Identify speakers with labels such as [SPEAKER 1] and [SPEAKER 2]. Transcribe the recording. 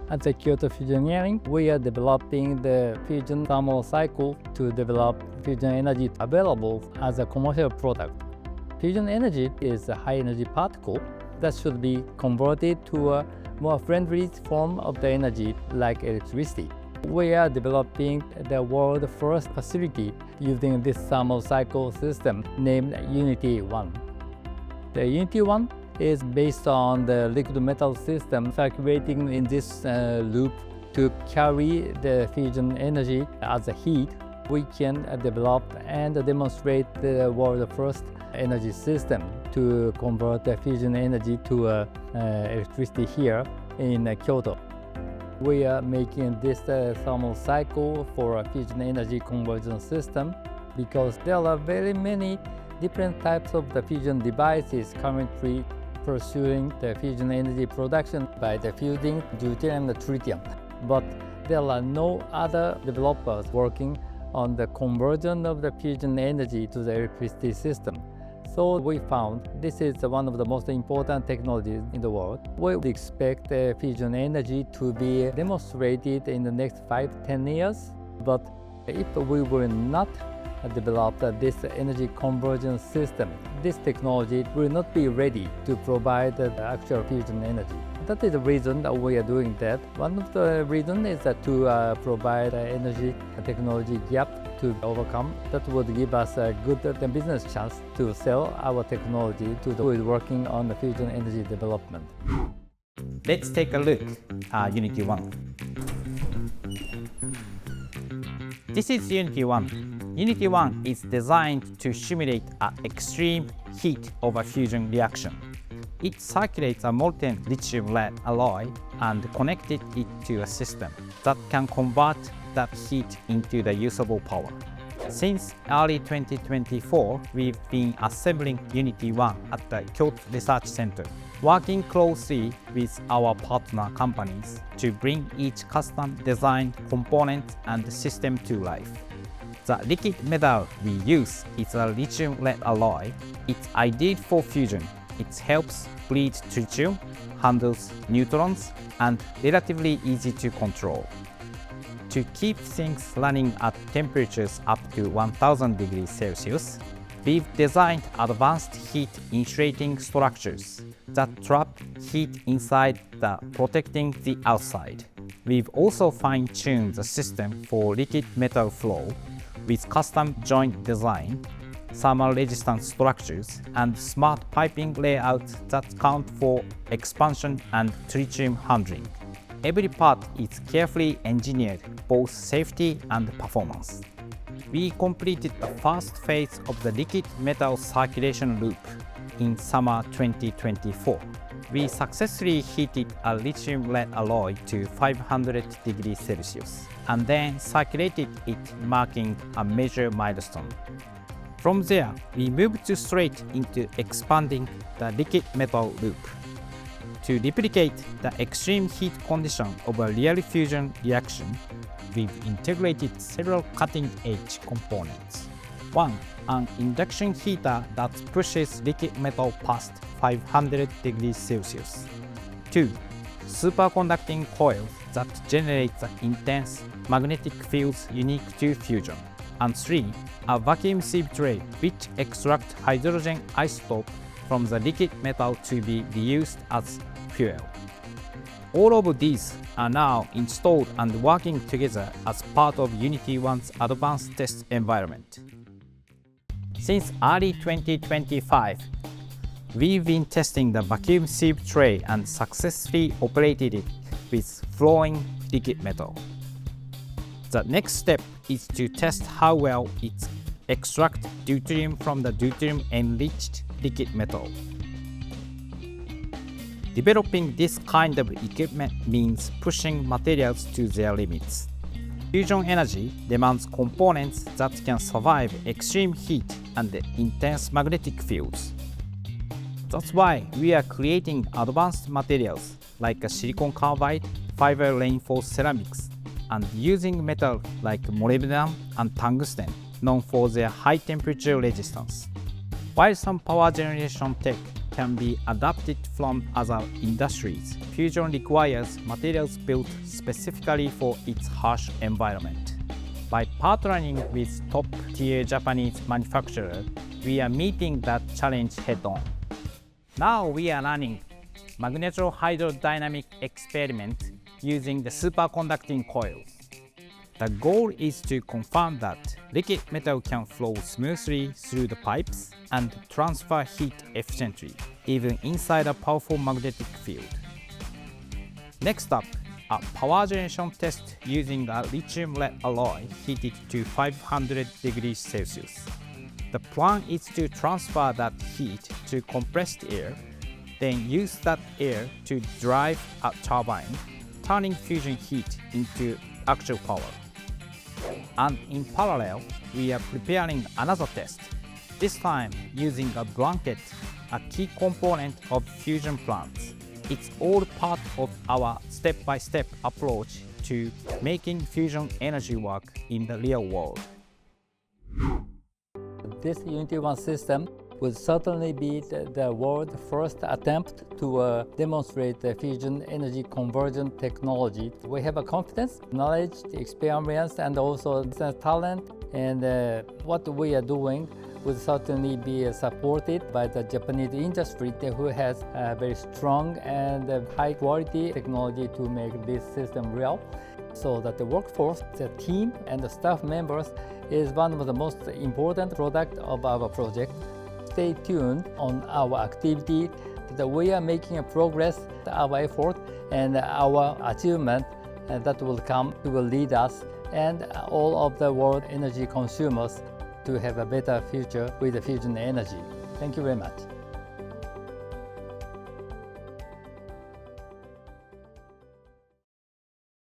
[SPEAKER 1] At the Kyoto Fusioneering, we are developing the fusion thermal cycle to develop fusion energy available as a commercial product. Fusion energy is a high-energy particle that should be converted to a more friendly form of the energy like electricity. We are developing the world's first facility using this thermal cycle system named UNITY-1. The UNITY-1 is based on the liquid metal system circulating in this loop to carry the fusion energy as a heat. We can develop and demonstrate the world's first energy system to convert the fusion energy to electricity here in Kyoto. We are making this thermal cycle for a fusion energy conversion system because there are very many different types of the fusion devices currently pursuing the fusion energy production by the fusing deuterium and tritium. But there are no other developers working on the conversion of the fusion energy to the electricity system. So we found this is one of the most important technologies in the world. We expect fusion energy to be demonstrated in the next 5-10 years. But if we will not develop this energy conversion system, this technology will not be ready to provide the actual fusion energy. That is the reason that we are doing that. One of the reasons is that to provide energy technology gap to overcome. That would give us a good business chance to sell our technology to those working on the fusion energy development.
[SPEAKER 2] Let's take a look at UNITY-1. This is UNITY-1. UNITY-1 is designed to simulate an extreme heat of a fusion reaction. It circulates a molten lithium-lead alloy and connected it to a system that can convert that heat into the usable power. Since early 2024, we've been assembling UNITY-1 at the Kyoto Research Center, working closely with our partner companies to bring each custom designed component and system to life. The liquid metal we use is a lithium-lead alloy. It's ideal for fusion. It helps bleed tritium, handles neutrons, and relatively easy to control. To keep things running at temperatures up to 1000 degrees Celsius, we've designed advanced heat insulating structures that trap heat inside the protecting the outside. We've also fine-tuned the system for liquid metal flow with custom joint design, thermal resistant structures, and smart piping layouts that count for expansion and tritium handling. Every part is carefully engineered, both safety and performance. We completed the first phase of the liquid metal circulation loop in summer 2024. We successfully heated a lithium-lead alloy to 500 degrees Celsius and then circulated it, marking a major milestone. From there, we moved straight into expanding the liquid metal loop. To replicate the extreme heat condition of a real fusion reaction, we've integrated several cutting-edge components. 1. An induction heater that pushes liquid metal past 500 degrees Celsius. 2. Superconducting coils that generate the intense magnetic fields unique to fusion. And 3. A vacuum sieve tray which extracts hydrogen isotope from the liquid metal to be reused as fuel. All of these are now installed and working together as part of UNITY-1's advanced test environment. Since early 2025, we've been testing the vacuum sieve tray and successfully operated it with flowing liquid metal. The next step is to test how well it extracts deuterium from the deuterium-enriched liquid metal. Developing this kind of equipment means pushing materials to their limits. Fusion energy demands components that can survive extreme heat and intense magnetic fields. That's why we are creating advanced materials like a silicon carbide, fiber-reinforced ceramics, and using metals like molybdenum and tungsten, known for their high temperature resistance. While some power generation tech can be adapted from other industries. Fusion requires materials built specifically for its harsh environment. By partnering with top-tier Japanese manufacturers, we are meeting that challenge head-on. Now we are running magneto-hydrodynamic experiment using the superconducting coil. The goal is to confirm that liquid metal can flow smoothly through the pipes and transfer heat efficiently, even inside a powerful magnetic field. Next up, a power generation test using a lithium-lead alloy heated to 500 degrees Celsius. The plan is to transfer that heat to compressed air, then use that air to drive a turbine, turning fusion heat into actual power. And in parallel, we are preparing another test, this time using a blanket, a key component of fusion plants. It's all part of our step-by-step approach to making fusion energy work in the real world.
[SPEAKER 1] This UNITY-1 system would certainly be the world's first attempt to demonstrate the fusion energy conversion technology. We have a confidence, knowledge, experience, and also talent, and what we are doing would certainly be supported by the Japanese industry who has a very strong and high quality technology to make this system real. So that the workforce, the team, and the staff members is one of the most important products of our project. Stay tuned on our activity that we are making a progress, our effort, and our achievement that will come, will lead us and all of the world energy consumers to have a better future with the fusion energy. Thank you very much.